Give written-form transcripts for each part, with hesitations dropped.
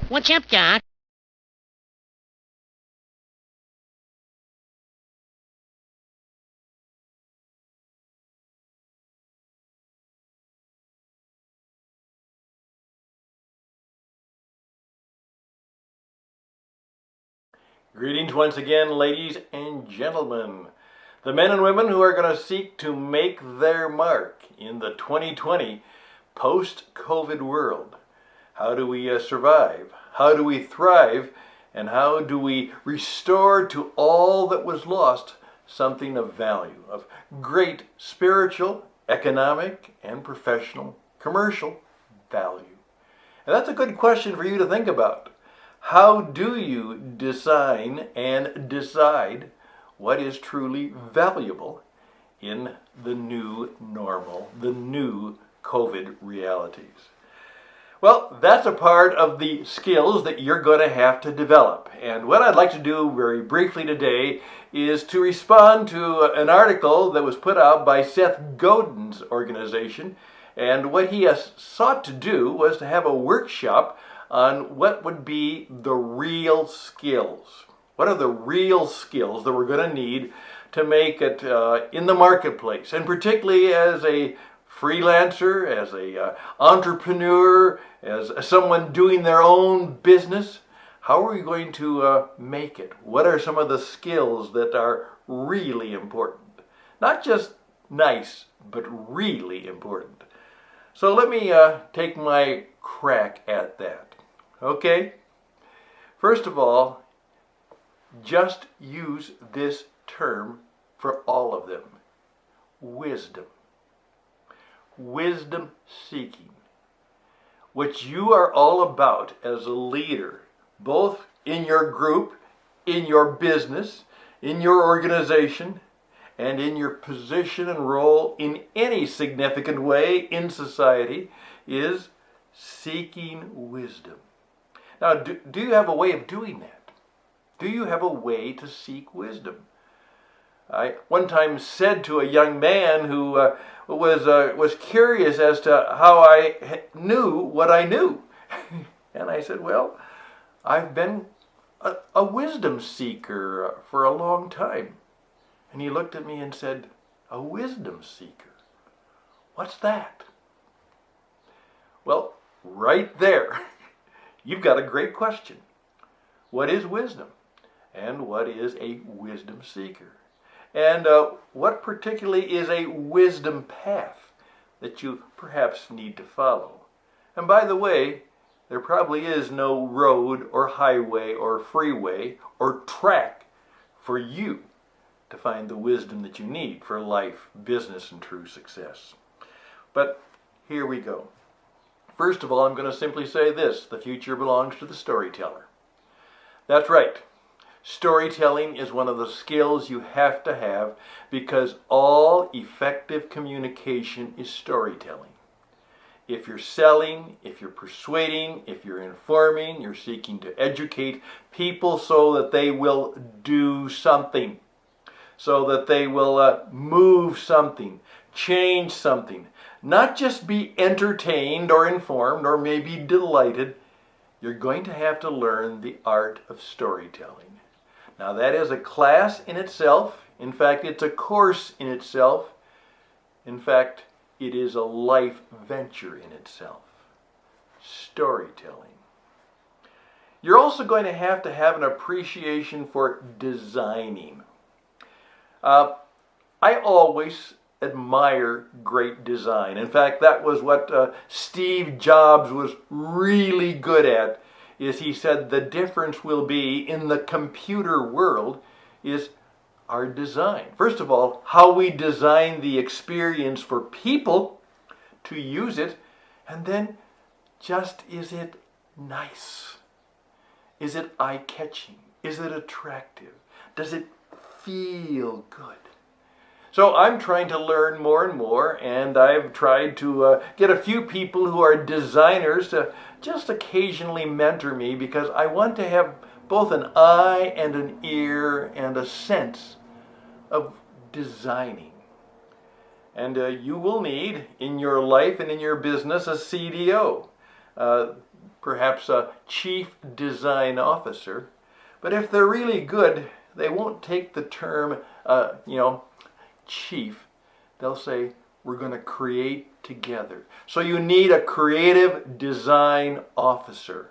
What's up, Doc? Greetings once again, ladies and gentlemen. The men and women who are going to seek to make their mark in the 2020 post-COVID world. How do we survive? How do we thrive? And how do we restore to all that was lost something of value, of great spiritual, economic, and professional, commercial value? And that's a good question for you to think about. How do you design and decide what is truly valuable in the new normal, the new COVID realities? Well, that's a part of the skills that you're going to have to develop. And what I'd like to do very briefly today is to respond to an article that was put out by Seth Godin's organization. And what he has sought to do was to have a workshop on what would be the real skills. What are the real skills that we're going to need to make it in the marketplace, and particularly as a freelancer, as a entrepreneur, as someone doing their own business? How are we going to make it? What are some of the skills that are really important? Not just nice, but really important. So let me take my crack at that. Okay? First of all, just use this term for all of them. Wisdom. Wisdom seeking. What you are all about as a leader, both in your group, in your business, in your organization, and in your position and role in any significant way in society, is seeking wisdom. Now, do you have a way of doing that? Do you have a way to seek wisdom? I one time said to a young man who was curious as to how I knew what I knew. And I said, well, I've been a wisdom seeker for a long time. And he looked at me and said, a wisdom seeker? What's that? Well, right there, you've got a great question. What is wisdom? And what is a wisdom seeker? And what particularly is a wisdom path that you perhaps need to follow? And by the way, there probably is no road or highway or freeway or track for you to find the wisdom that you need for life, business, and true success. But here we go. First of all, I'm going to simply say this: the future belongs to the storyteller. That's right. Storytelling is one of the skills you have to have, because all effective communication is storytelling. If you're selling, if you're persuading, if you're informing, you're seeking to educate people so that they will do something, so that they will move something, change something, not just be entertained or informed or maybe delighted. You're going to have to learn the art of storytelling. Now, that is a class in itself. In fact, it's a course in itself. In fact, it is a life venture in itself. Storytelling. You're also going to have an appreciation for designing. I always admire great design. In fact, that was what Steve Jobs was really good at. Is he said the difference will be in the computer world is our design. First of all, how we design the experience for people to use it, and then just, is it nice? Is it eye-catching? Is it attractive? Does it feel good? So I'm trying to learn more and more, and I've tried to get a few people who are designers to just occasionally mentor me, because I want to have both an eye and an ear and a sense of designing. And you will need in your life and in your business a CDO. perhaps a chief design officer. But if they're really good, they won't take the term, chief. They'll say, we're going to create together. So you need a creative design officer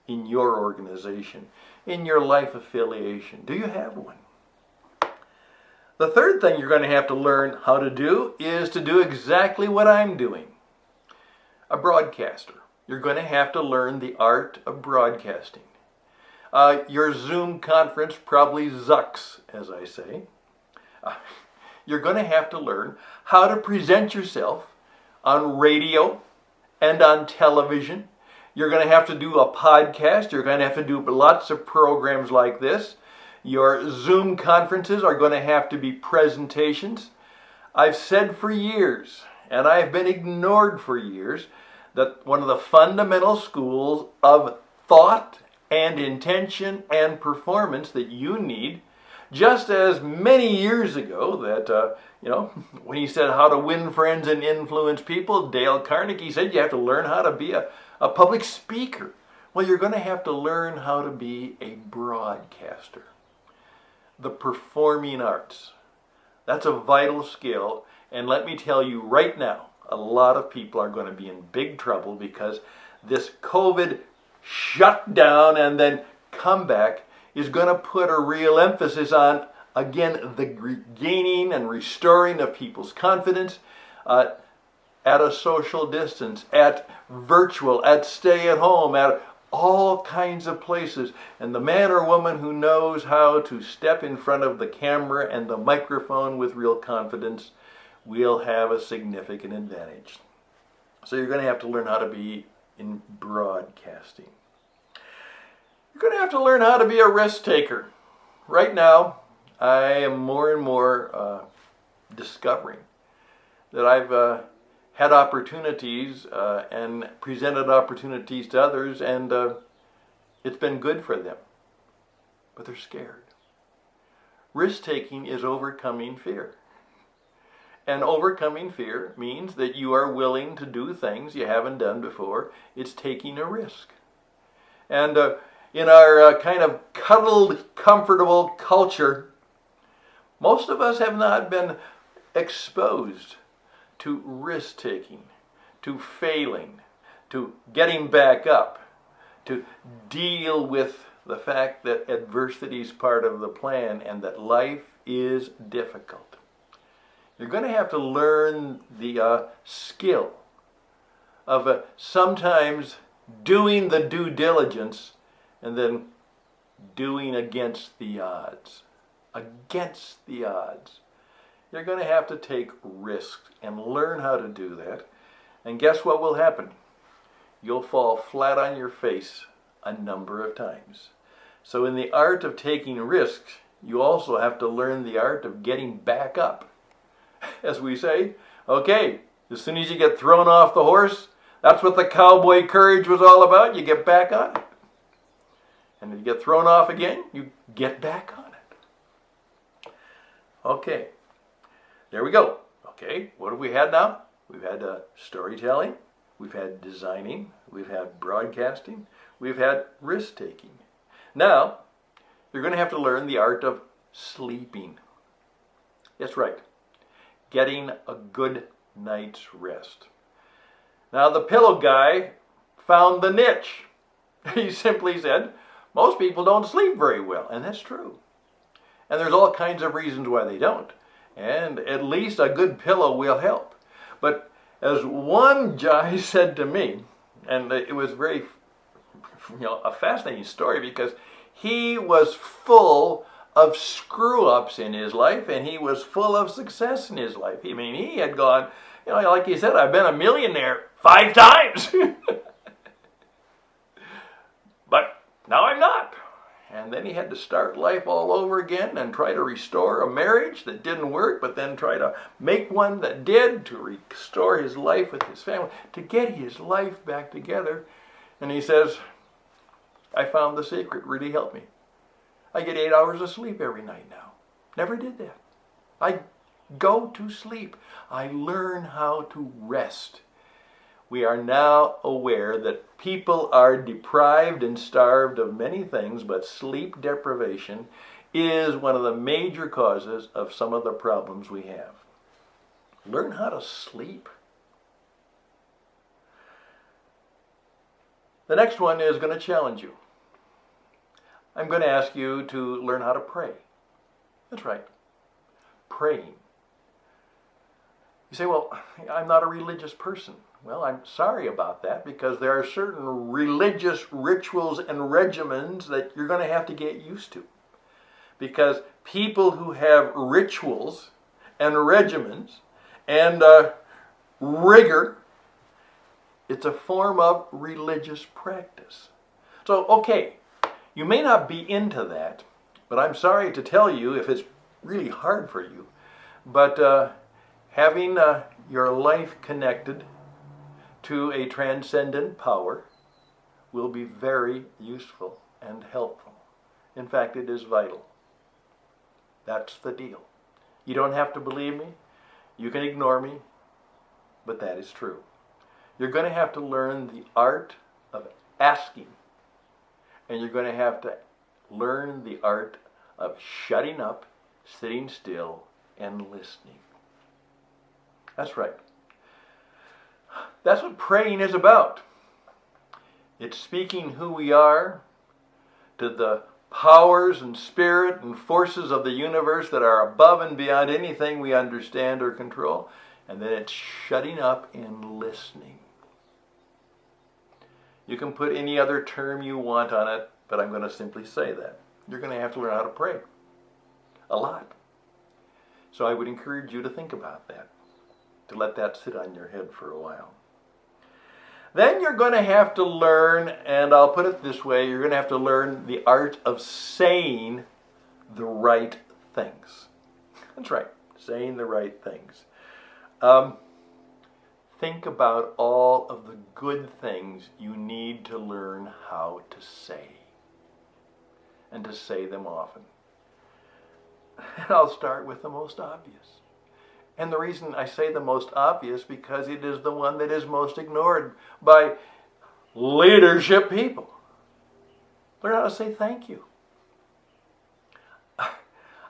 in your organization, in your life affiliation. Do you have one? The third thing you're going to have to learn how to do is to do exactly what I'm doing. A broadcaster. You're going to have to learn the art of broadcasting. Your Zoom conference probably zucks, as I say. You're going to have to learn how to present yourself on radio and on television. You're going to have to do a podcast. You're going to have to do lots of programs like this. Your Zoom conferences are going to have to be presentations. I've said for years, and I've been ignored for years, that one of the fundamental schools of thought and intention and performance that you need, just as many years ago that, when he said how to win friends and influence people, Dale Carnegie said you have to learn how to be a public speaker. Well, you're going to have to learn how to be a broadcaster. The performing arts. That's a vital skill. And let me tell you right now, a lot of people are going to be in big trouble because this COVID shutdown and then comeback is going to put a real emphasis on, again, the regaining and restoring of people's confidence at a social distance, at virtual, at stay at home, at all kinds of places. And the man or woman who knows how to step in front of the camera and the microphone with real confidence will have a significant advantage. So you're going to have to learn how to be in broadcasting. You're going to have to learn how to be a risk taker. Right now, I am more and more discovering that I've had opportunities and presented opportunities to others, and it's been good for them. But they're scared. Risk taking is overcoming fear. And overcoming fear means that you are willing to do things you haven't done before. It's taking a risk. And in our kind of cuddled, comfortable culture, most of us have not been exposed to risk-taking, to failing, to getting back up, to deal with the fact that adversity is part of the plan and that life is difficult. You're going to have to learn the skill of sometimes doing the due diligence and then doing against the odds. Against the odds. You're going to have to take risks and learn how to do that. And guess what will happen? You'll fall flat on your face a number of times. So in the art of taking risks, you also have to learn the art of getting back up. As we say, okay, as soon as you get thrown off the horse, that's what the cowboy courage was all about. You get back on it. And if you get thrown off again, you get back on it. Okay, there we go. Okay, what have we had now? We've had storytelling, we've had designing, we've had broadcasting, we've had risk-taking. Now, you're going to have to learn the art of sleeping. That's right, getting a good night's rest. Now, the pillow guy found the niche. He simply said, most people don't sleep very well, and that's true. And there's all kinds of reasons why they don't. And at least a good pillow will help. But as one guy said to me, and it was very, a fascinating story because he was full of screw-ups in his life and he was full of success in his life. I mean, he had gone, like he said, I've been a millionaire 5 times. But now I'm not. And then he had to start life all over again and try to restore a marriage that didn't work, but then try to make one that did, to restore his life with his family, to get his life back together. And he says, I found the secret, really helped me. I get 8 hours of sleep every night now. Never did that. I go to sleep. I learn how to rest. we are now aware that people are deprived and starved of many things, but sleep deprivation is one of the major causes of some of the problems we have. Learn how to sleep. The next one is going to challenge you. I'm going to ask you to learn how to pray. That's right, praying. You say, well, I'm not a religious person. Well, I'm sorry about that, because there are certain religious rituals and regimens that you're going to have to get used to. Because people who have rituals and regimens and rigor, it's a form of religious practice. So, okay, you may not be into that, but I'm sorry to tell you if it's really hard for you, but having your life connected to a transcendent power will be very useful and helpful. In fact, it is vital. That's the deal. You don't have to believe me. You can ignore me, but that is true. You're going to have to learn the art of asking, and you're going to have to learn the art of shutting up, sitting still, and listening. That's right. That's what praying is about. It's speaking who we are to the powers and spirit and forces of the universe that are above and beyond anything we understand or control. And then it's shutting up and listening. You can put any other term you want on it, but I'm going to simply say that. You're going to have to learn how to pray. A lot. So I would encourage you to think about that, to let that sit on your head for a while. Then you're going to have to learn, and I'll put it this way, you're going to have to learn the art of saying the right things. That's right, saying the right things. Think about all of the good things you need to learn how to say, and to say them often. And I'll start with the most obvious. And the reason I say the most obvious, because it is the one that is most ignored by leadership people. Learn how to say thank you.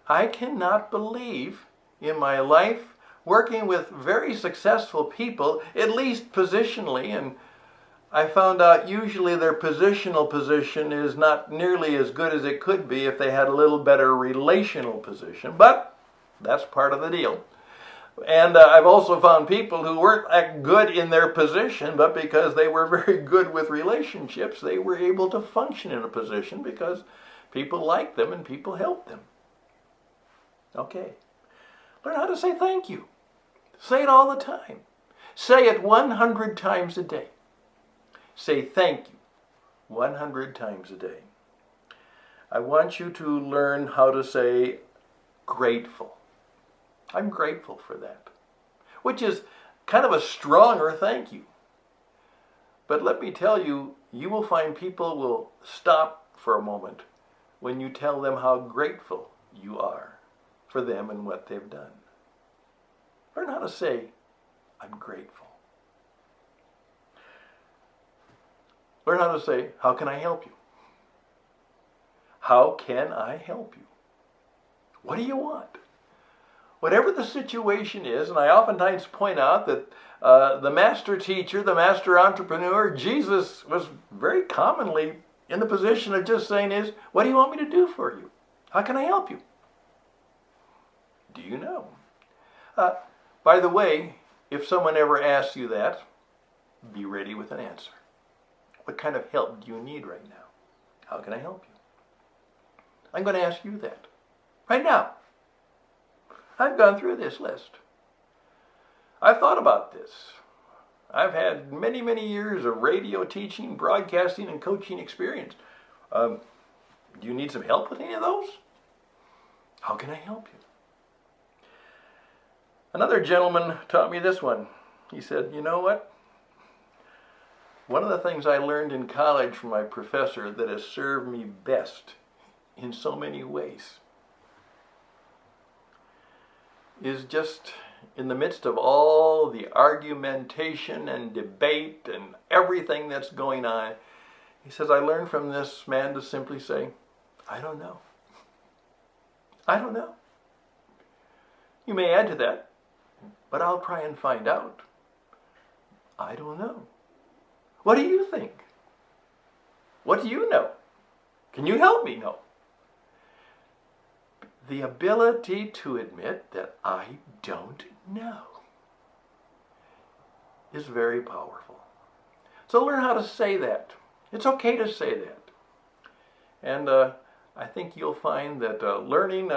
I cannot believe in my life, working with very successful people, at least positionally, and I found out usually their positional position is not nearly as good as it could be if they had a little better relational position, but that's part of the deal. And I've also found people who weren't that good in their position, but because they were very good with relationships, they were able to function in a position because people liked them and people helped them. Okay. Learn how to say thank you. Say it all the time. Say it 100 times a day. Say thank you 100 times a day. I want you to learn how to say grateful. I'm grateful for that, which is kind of a stronger thank you. But let me tell you, you will find people will stop for a moment when you tell them how grateful you are for them and what they've done. Learn how to say, I'm grateful. Learn how to say, how can I help you? How can I help you? What do you want? Whatever the situation is, and I oftentimes point out that the master teacher, the master entrepreneur, Jesus was very commonly in the position of just saying is, what do you want me to do for you? How can I help you? Do you know? By the way, if someone ever asks you that, be ready with an answer. What kind of help do you need right now? How can I help you? I'm going to ask you that right now. I've gone through this list. I've thought about this. I've had many, many years of radio teaching, broadcasting, and coaching experience. Do you need some help with any of those? How can I help you? Another gentleman taught me this one. He said, you know what? One of the things I learned in college from my professor that has served me best in so many ways is just in the midst of all the argumentation and debate and everything that's going on, he says, I learned from this man to simply say, I don't know. I don't know. You may add to that, but I'll try and find out. I don't know. What do you think? What do you know? Can you help me know? The ability to admit that I don't know is very powerful. So learn how to say that. It's okay to say that. And I think you'll find that learning,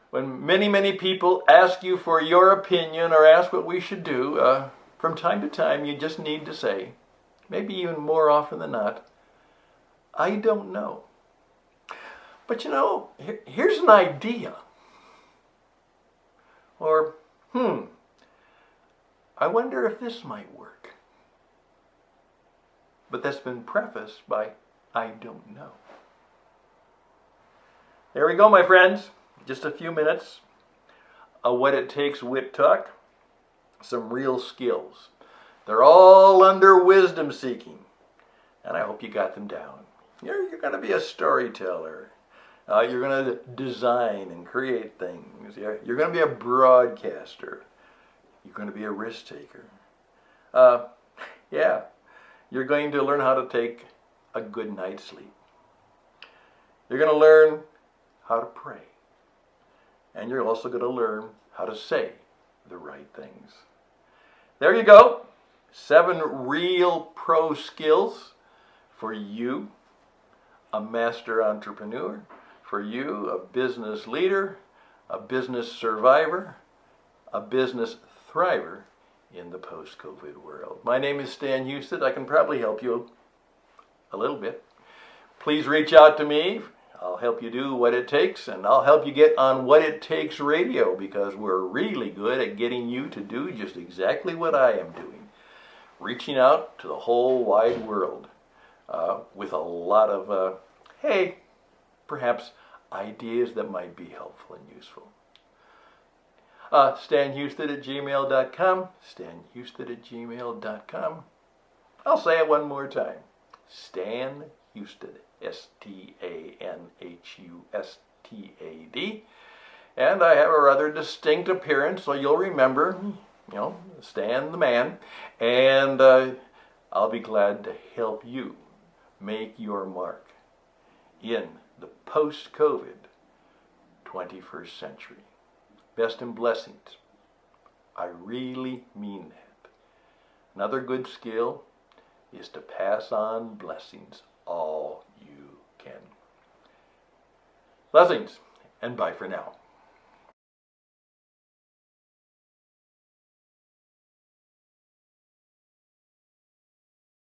when many people ask you for your opinion or ask what we should do, from time to time you just need to say, maybe even more often than not, I don't know. But you know, here's an idea. Or, I wonder if this might work. But that's been prefaced by, I don't know. There we go, my friends. Just a few minutes of what it takes WiT Talk. Some real skills. They're all under wisdom seeking. And I hope you got them down. You're going to be a storyteller. You're going to design and create things. You're going to be a broadcaster. You're going to be a risk taker. You're going to learn how to take a good night's sleep. You're going to learn how to pray. And you're also going to learn how to say the right things. There you go. 7 real pro skills for you, a master entrepreneur, for you, a business leader, a business survivor, a business thriver in the post-COVID world. My name is Stan Husted. I can probably help you a little bit. Please reach out to me. I'll help you do what it takes, and I'll help you get on What It Takes Radio, because we're really good at getting you to do just exactly what I am doing. Reaching out to the whole wide world with a lot of, perhaps ideas that might be helpful and useful. StanHusted@gmail.com. StanHusted@gmail.com. I'll say it one more time. Stan Husted. StanHusted. And I have a rather distinct appearance, so you'll remember, Stan the man. And I'll be glad to help you make your mark in the post-COVID 21st century. Best and blessings. I really mean that. Another good skill is to pass on blessings all you can. Blessings, and bye for now.